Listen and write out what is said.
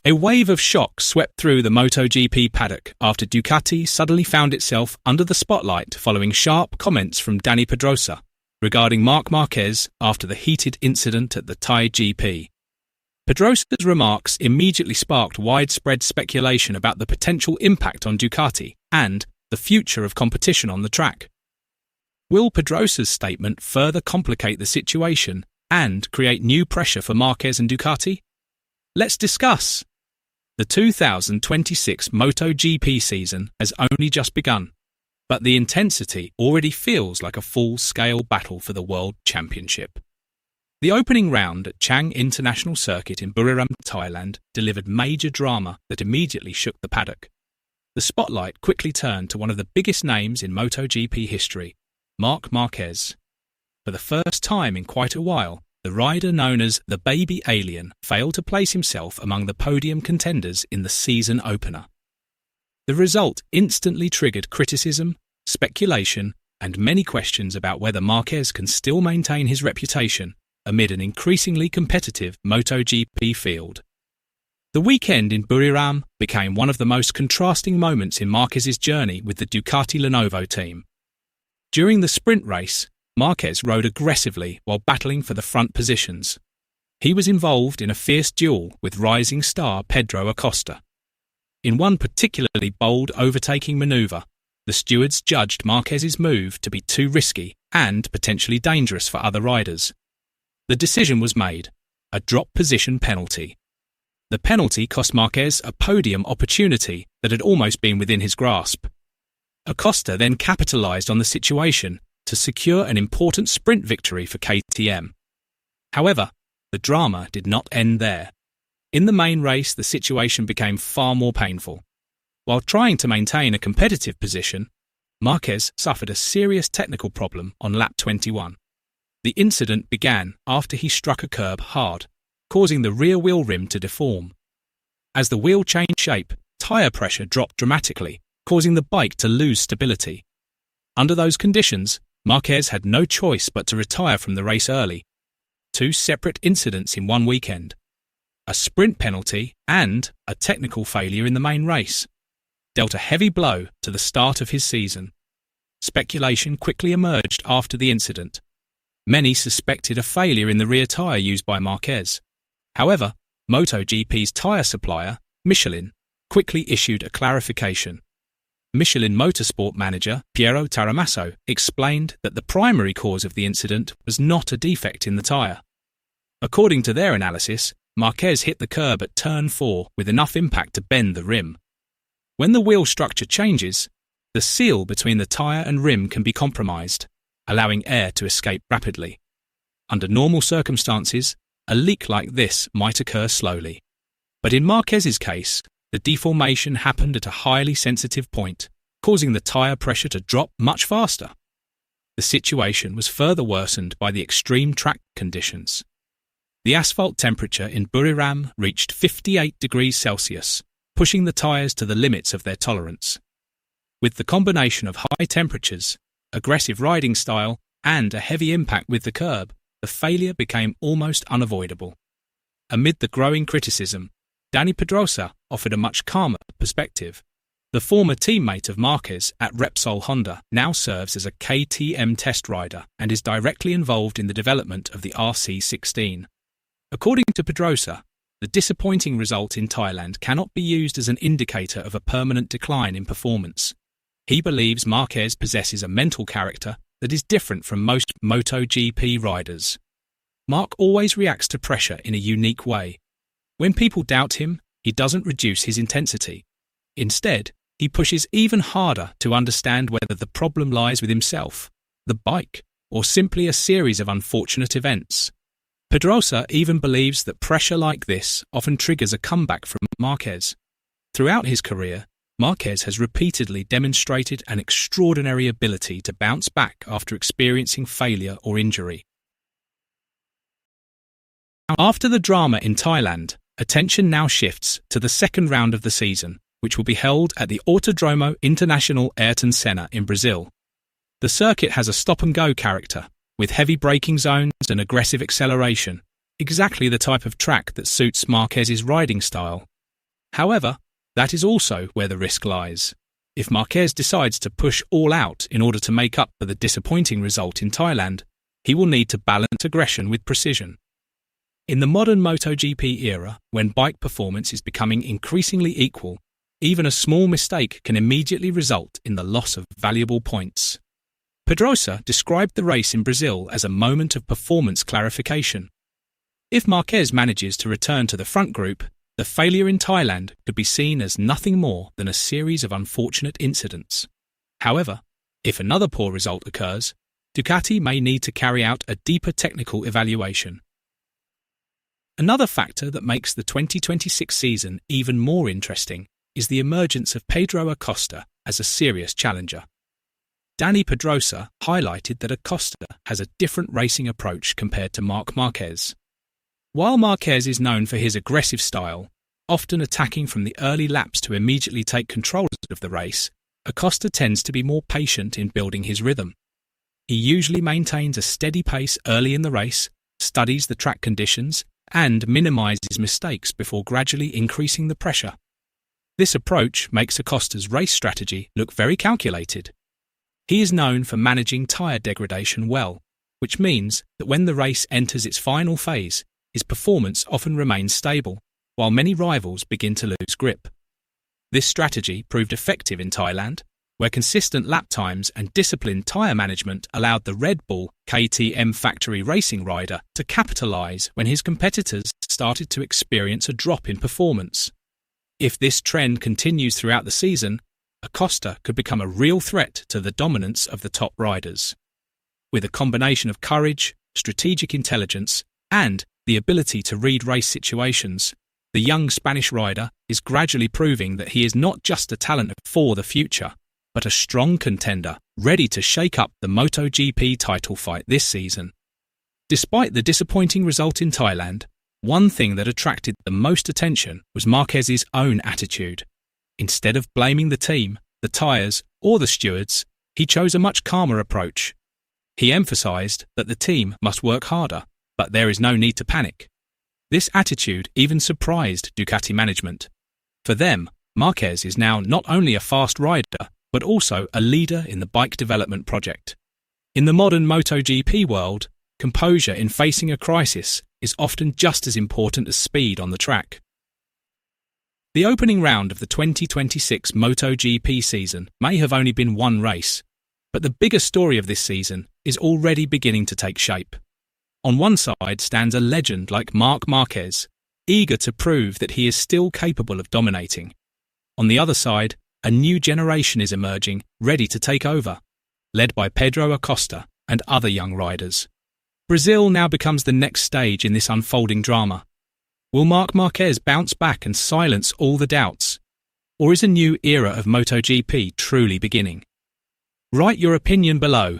A wave of shock swept through the MotoGP paddock after Ducati suddenly found itself under the spotlight following sharp comments from Dani Pedrosa regarding Marc Marquez after the heated incident at the Thai GP. Pedrosa's remarks immediately sparked widespread speculation about the potential impact on Ducati and the future of competition on the track. Will Pedrosa's statement further complicate the situation and create new pressure for Marquez and Ducati? Let's discuss. The 2026 MotoGP season has only just begun, but the intensity already feels like a full-scale battle for the World Championship. The opening round at Chang International Circuit in Buriram, Thailand, delivered major drama that immediately shook the paddock. The spotlight quickly turned to one of the biggest names in MotoGP history, Marc Marquez. For the first time in quite a while, the rider known as the Baby Alien failed to place himself among the podium contenders in the season opener. The result instantly triggered criticism, speculation, and many questions about whether Marquez can still maintain his reputation amid an increasingly competitive MotoGP field. The weekend in Buriram became one of the most contrasting moments in Marquez's journey with the Ducati Lenovo Team. During the sprint race, Marquez rode aggressively while battling for the front positions. He was involved in a fierce duel with rising star Pedro Acosta. In one particularly bold overtaking manoeuvre, the stewards judged Marquez's move to be too risky and potentially dangerous for other riders. The decision was made, a drop position penalty. The penalty cost Marquez a podium opportunity that had almost been within his grasp. Acosta then capitalised on the situation to secure an important sprint victory for KTM. However, the drama did not end there. In the main race, the situation became far more painful. While trying to maintain a competitive position, Marquez suffered a serious technical problem on lap 21. The incident began after he struck a curb hard, causing the rear wheel rim to deform. As the wheel changed shape, tyre pressure dropped dramatically, causing the bike to lose stability. Under those conditions, Marquez had no choice but to retire from the race early. Two separate incidents in one weekend. A sprint penalty and a technical failure in the main race dealt a heavy blow to the start of his season. Speculation quickly emerged after the incident. Many suspected a failure in the rear tyre used by Marquez. However, MotoGP's tyre supplier, Michelin, quickly issued a clarification. Michelin Motorsport manager Piero Taramasso explained that the primary cause of the incident was not a defect in the tyre. According to their analysis, Marquez hit the curb at turn 4 with enough impact to bend the rim. When the wheel structure changes, the seal between the tyre and rim can be compromised, allowing air to escape rapidly. Under normal circumstances, a leak like this might occur slowly. But in Marquez's case, the deformation happened at a highly sensitive point, causing the tyre pressure to drop much faster. The situation was further worsened by the extreme track conditions. The asphalt temperature in Buriram reached 58 degrees Celsius, pushing the tyres to the limits of their tolerance. With the combination of high temperatures, aggressive riding style, and a heavy impact with the curb, the failure became almost unavoidable. Amid the growing criticism, Dani Pedrosa offered a much calmer perspective. The former teammate of Marquez at Repsol Honda now serves as a KTM test rider and is directly involved in the development of the RC16. According to Pedrosa, the disappointing result in Thailand cannot be used as an indicator of a permanent decline in performance. He believes Marquez possesses a mental character that is different from most MotoGP riders. Marc always reacts to pressure in a unique way. When people doubt him, he doesn't reduce his intensity. Instead, he pushes even harder to understand whether the problem lies with himself, the bike, or simply a series of unfortunate events. Pedrosa even believes that pressure like this often triggers a comeback from Marquez. Throughout his career, Marquez has repeatedly demonstrated an extraordinary ability to bounce back after experiencing failure or injury. After the drama in Thailand, attention now shifts to the second round of the season, which will be held at the Autodromo International Ayrton Senna in Brazil. The circuit has a stop-and-go character, with heavy braking zones and aggressive acceleration, exactly the type of track that suits Marquez's riding style However, that is also where the risk lies. If Marquez decides to push all out in order to make up for the disappointing result in Thailand, he will need to balance aggression with precision. In the modern MotoGP era, when bike performance is becoming increasingly equal, even a small mistake can immediately result in the loss of valuable points. Pedrosa described the race in Brazil as a moment of performance clarification. If Marquez manages to return to the front group, the failure in Thailand could be seen as nothing more than a series of unfortunate incidents. However, if another poor result occurs, Ducati may need to carry out a deeper technical evaluation. Another factor that makes the 2026 season even more interesting is the emergence of Pedro Acosta as a serious challenger. Dani Pedrosa highlighted that Acosta has a different racing approach compared to Marc Marquez. While Marquez is known for his aggressive style, often attacking from the early laps to immediately take control of the race, Acosta tends to be more patient in building his rhythm. He usually maintains a steady pace early in the race, studies the track conditions, and minimises mistakes before gradually increasing the pressure. This approach makes Acosta's race strategy look very calculated. He is known for managing tyre degradation well, which means that when the race enters its final phase, his performance often remains stable, while many rivals begin to lose grip. This strategy proved effective in Thailand, where consistent lap times and disciplined tyre management allowed the Red Bull KTM factory racing rider to capitalise when his competitors started to experience a drop in performance. If this trend continues throughout the season, Acosta could become a real threat to the dominance of the top riders. With a combination of courage, strategic intelligence, and the ability to read race situations, the young Spanish rider is gradually proving that he is not just a talent for the future, but a strong contender ready to shake up the MotoGP title fight this season. Despite the disappointing result in Thailand, one thing that attracted the most attention was Marquez's own attitude. Instead of blaming the team, the tyres, or the stewards, he chose a much calmer approach. He emphasised that the team must work harder, but there is no need to panic. This attitude even surprised Ducati management. For them, Marquez is now not only a fast rider, but also a leader in the bike development project. In the modern MotoGP world, composure in facing a crisis is often just as important as speed on the track. The opening round of the 2026 MotoGP season may have only been one race, but the bigger story of this season is already beginning to take shape. On one side stands a legend like Marc Marquez, eager to prove that he is still capable of dominating. On the other side, a new generation is emerging, ready to take over, led by Pedro Acosta and other young riders. Brazil now becomes the next stage in this unfolding drama. Will Marc Marquez bounce back and silence all the doubts? Or is a new era of MotoGP truly beginning? Write your opinion below